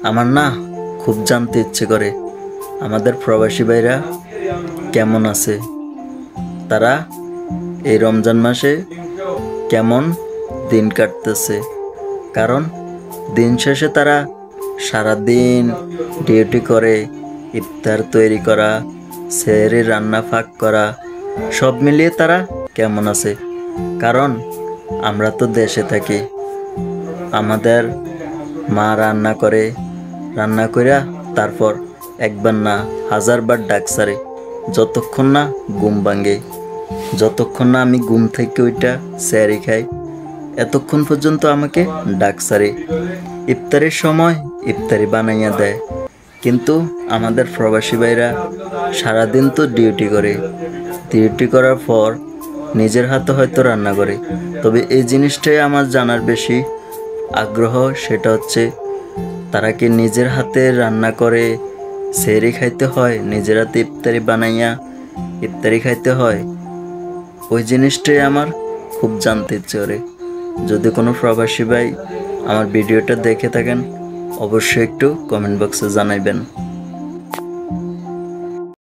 আমার না খুব জানতে ইচ্ছে করে আমাদের প্রবাসী ভাইরা কেমন আছে, তারা এই রমজান মাসে কেমন দিন কাটতেছে। কারণ দিন শেষে তারা সারাদিন ডিউটি করে, ইফতার তৈরি করা, সেহরি রান্না ফাঁক করা, সব মিলিয়ে তারা কেমন আছে। কারণ আমরা তো দেশে থাকি, আমাদের মা রান্না করে, রান্না কইরা তারপর একবার না হাজারবার ডাক সারে, যতক্ষণ না ঘুম ভাঙে, যতক্ষণ না আমি ঘুম থেকে ওইটা স্যারি খাই, এতক্ষণ পর্যন্ত আমাকে ডাক সারে। ইফতারের সময় ইফতারি বানাইয়া দেয়। কিন্তু আমাদের প্রবাসী ভাইরা সারাদিন তো ডিউটি করে, ডিউটি করার পর নিজের হাতে হয়তো রান্না করে। তবে এই জিনিসটাই আমার জানার বেশি আগ্রহ, সেটা হচ্ছে তারা কি নিজের হাতে রান্না করে সেহরি খাইতে হয়, নিজের হাতে ইফতারি বানাইয়া ইফতারি খাইতে হয়। ওই জিনিসটাই আমার খুব জানতে ইচ্ছে করে। যদি কোনো প্রবাসী ভাই আমার ভিডিওটা দেখে থাকেন, অবশ্যই একটু কমেন্ট বক্সে জানাইবেন।